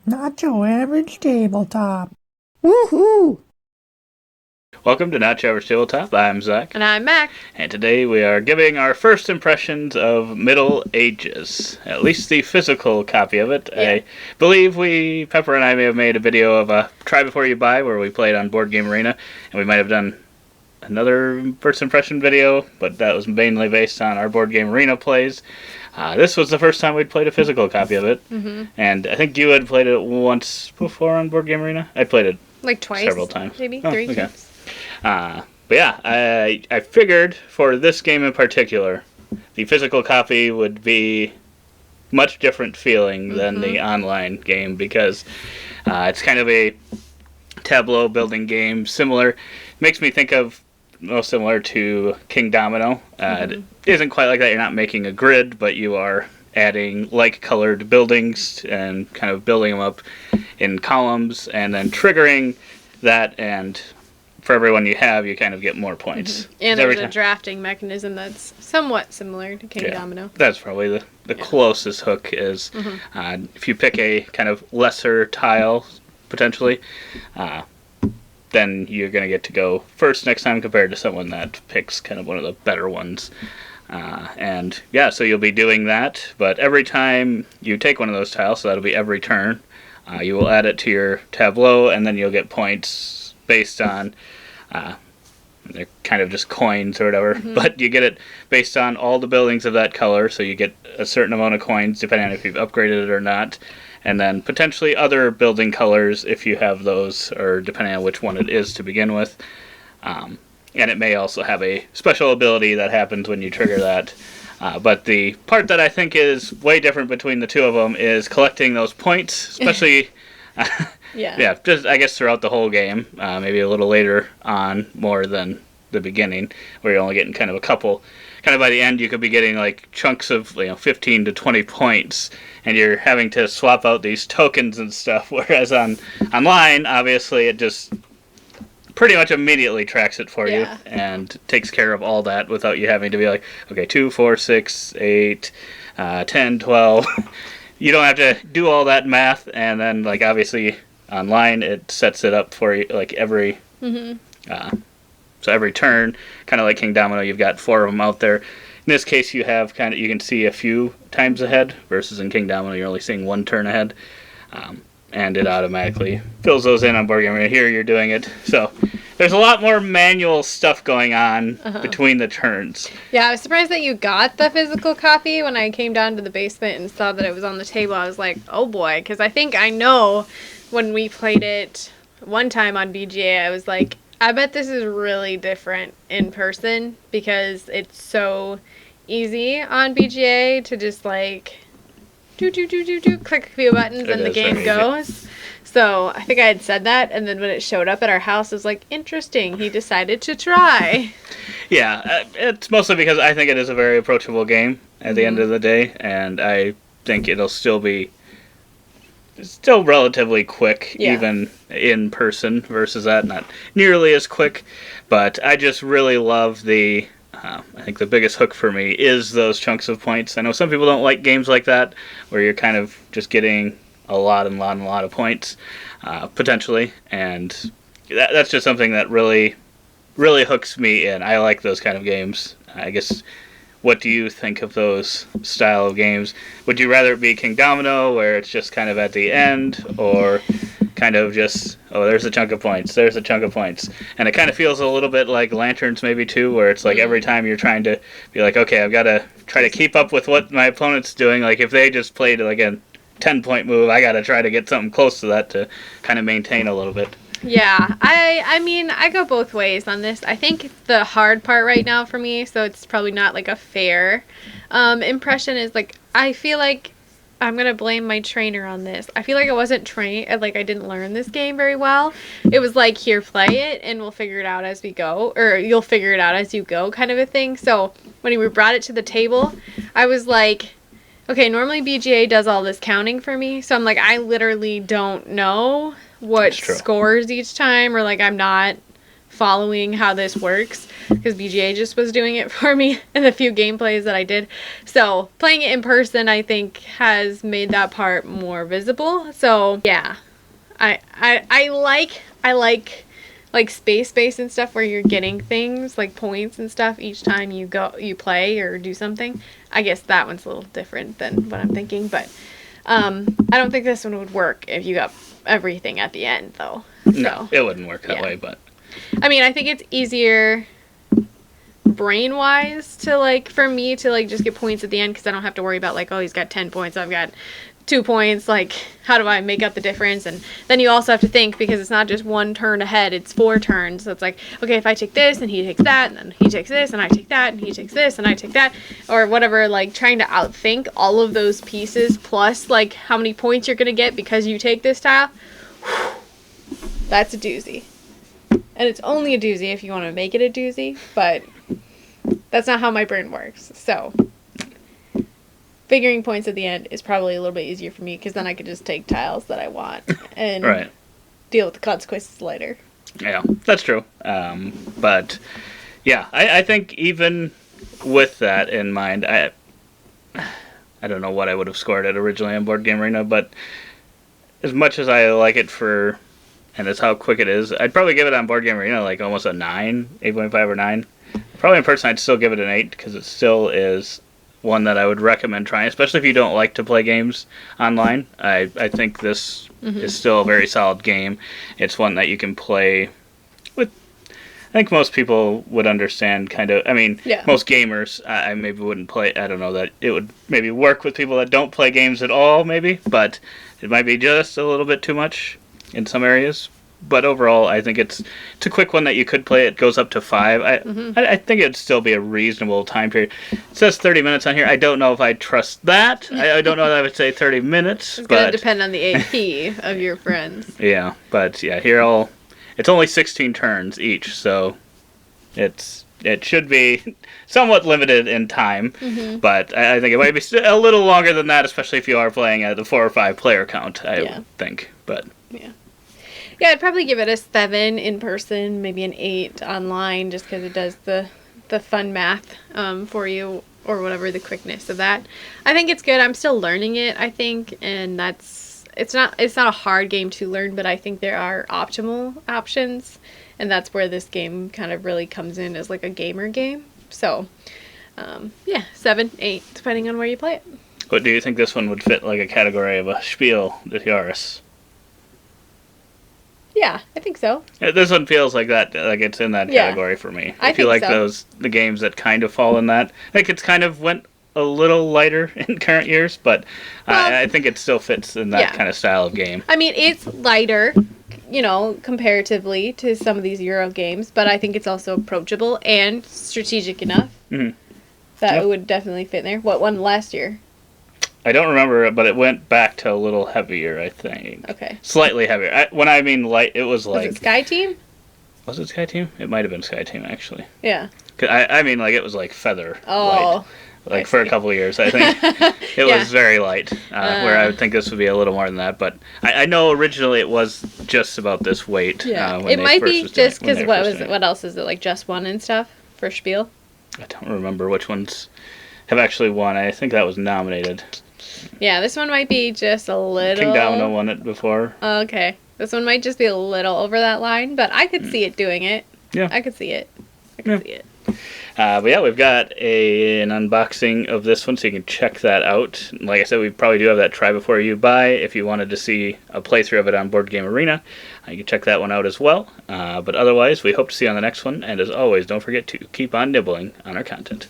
Not your average tabletop. Woohoo! Welcome to Not Your Average Tabletop. I'm Zach. And I'm Mac. And today we are giving our first impressions of Middle Ages. At least the physical copy of it. Yeah. I believe Pepper and I may have made a video of a Try Before You Buy where we played on Board Game Arena. And we might have done another first impression video, but that was mainly based on our Board Game Arena plays. This was the first time we'd played a physical copy of it. Mm-hmm. And I think you had played it once before on Board Game Arena. I played it like twice. several times. Maybe three. three. Okay. But yeah, I figured for this game in particular, the physical copy would be much different feeling than the online game because it's kind of a tableau building game. Makes me think of most similar to King Domino. It isn't quite like that. You're not making a grid, but you are adding like-colored buildings and kind of building them up in columns and then triggering that, and for every one you have, you kind of get more points. And there's a drafting mechanism that's somewhat similar to King Domino. That's probably the closest hook is if you pick a kind of lesser tile, potentially, then you're going to get to go first next time compared to someone that picks kind of one of the better ones. So you'll be doing that, but every time you take one of those tiles, so that'll be every turn, you will add it to your tableau, and then you'll get points based on, they're kind of just coins or whatever, but you get it based on all the buildings of that color, so you get a certain amount of coins depending on if you've upgraded it or not, and then potentially other building colors if you have those, or depending on which one it is to begin with. And it may also have a special ability that happens when you trigger that. But the part that I think is way different between the two of them is collecting those points, especially just I guess throughout the whole game, maybe a little later on more than the beginning, where you're only getting kind of a couple. Kind of by the end, you could be getting like chunks of 15 to 20 points, and you're having to swap out these tokens and stuff. Whereas online, obviously, it just pretty much immediately tracks it for you and takes care of all that without you having to be like, okay, 2, 4, 6, 8, 10, 12. You don't have to do all that math, and then obviously online it sets it up for you every so every turn, kind of like King Domino, you've got 4 of them out there. In this case, you can see a few times ahead, versus in King Domino you're only seeing 1 turn ahead. And it automatically fills those in on Board Game. Here you're doing it. So there's a lot more manual stuff going on between the turns. Yeah, I was surprised that you got the physical copy. When I came down to the basement and saw that it was on the table, I was like, oh boy. Because I know when we played it one time on BGA, I was like, I bet this is really different in person because it's so easy on BGA to just click a few buttons and the game goes. So I think I had said that, and then when it showed up at our house, it was like, interesting, he decided to try. Yeah, it's mostly because I think it is a very approachable game at the end of the day, and I think it'll still be relatively quick, even in person, versus that, not nearly as quick, but I just really love I think the biggest hook for me is those chunks of points. I know some people don't like games like that, where you're kind of just getting a lot of points, potentially, and that's just something that really, really hooks me in. I like those kind of games. I guess, what do you think of those style of games? Would you rather it be King Domino, where it's just kind of at the end, or kind of just, there's a chunk of points, and it kind of feels a little bit like Lanterns maybe too, where it's like every time you're trying to be like, okay, I've got to try to keep up with what my opponent's doing. Like if they just played like a 10-point move, I got to try to get something close to that to kind of maintain a little bit. Yeah, I mean, I go both ways on this. I think the hard part right now for me, so it's probably not like a fair impression, is I feel like I'm going to blame my trainer on this. I feel like I wasn't trained, I didn't learn this game very well. It was like, here, play it, and we'll figure it out as we go, or you'll figure it out as you go kind of a thing. So when we brought it to the table, I was like, okay, normally BGA does all this counting for me, so I'm like, I literally don't know what scores each time, or I'm not following how this works because BGA just was doing it for me in the few gameplays that I did. So playing it in person, I think, has made that part more visible. So yeah, I like space and stuff where you're getting things like points and stuff each time you play or do something. I guess that one's a little different than what I'm thinking, but I don't think this one would work if you got everything at the end though. No, it wouldn't work that yeah. way, but I mean, I think it's easier brain wise to like for me to like just get points at the end because I don't have to worry about like, oh, he's got 10 points, I've got 2 points, like how do I make up the difference? And then you also have to think because it's not just one turn ahead, it's 4 turns. So it's like, okay, if I take this and he takes that and then he takes this and I take that and he takes this and I take that or whatever, like trying to outthink all of those pieces plus like how many points you're gonna get because you take this tile. That's a doozy. And it's only a doozy if you want to make it a doozy, but that's not how my brain works. So figuring points at the end is probably a little bit easier for me because then I could just take tiles that I want and right. deal with the consequences later. Yeah, that's true. But yeah, I think even with that in mind, I don't know what I would have scored it originally on Board Game Arena, but as much as I like it for, and it's how quick it is, I'd probably give it on Board Game Arena like almost a 9, 8.5 or 9. Probably in person I'd still give it an 8 because it still is one that I would recommend trying, especially if you don't like to play games online. I think this is still a very solid game. It's one that you can play with, I think most people would understand kind of, I mean, Yeah. most gamers, I maybe wouldn't play, I don't know, that it would maybe work with people that don't play games at all, maybe, but it might be just a little bit too much in some areas. But overall, I think it's a quick one that you could play. It goes up to 5. I think it'd still be a reasonable time period. It says 30 minutes on here. I don't know if I trust that. I don't know that I would say 30 minutes. It's going to depend on the AP of your friends. Yeah, but yeah, it's only 16 turns each, so it should be somewhat limited in time. But I think it might be a little longer than that, especially if you are playing at the 4 or 5 player count, I would think. But yeah, I'd probably give it a 7 in person, maybe an 8 online, just because it does the fun math for you, or whatever, the quickness of that. I think it's good. I'm still learning it, I think, and it's not a hard game to learn, but I think there are optimal options, and that's where this game kind of really comes in as like a gamer game. So, 7, 8, depending on where you play it. What do you think this one would fit like a category of a Spiel des Jahres? Yeah, I think so. This one feels like that, like it's in that category for me. I feel think like so. the games that kind of fall in that. Like it's kind of went a little lighter in current years, but I think it still fits in that kind of style of game. I mean, it's lighter, comparatively to some of these Euro games, but I think it's also approachable and strategic enough that it would definitely fit in there. What won last year? I don't remember it, but it went back to a little heavier, I think. Okay. Slightly heavier. When I mean light, it was like... Was it Sky Team? Was it Sky Team? It might have been Sky Team, actually. Yeah. 'Cause I mean, like, it was like feather Oh. light. Like, for a couple of years, I think. It was very light, where I would think this would be a little more than that. But I know originally it was just about this weight. Yeah. When it they might first be was doing just it, when because they what first was doing it? What else is it? Like Just One and stuff for Spiel? I don't remember which ones have actually won. I think that was nominated. Yeah, this one might be just a little... King Domino won it before. Okay. This one might just be a little over that line, but I could see it doing it. Yeah. I could see it. See it. But yeah, we've got an unboxing of this one, so you can check that out. Like I said, we probably do have that try before you buy. If you wanted to see a playthrough of it on Board Game Arena, you can check that one out as well. But otherwise, we hope to see you on the next one. And as always, don't forget to keep on nibbling on our content.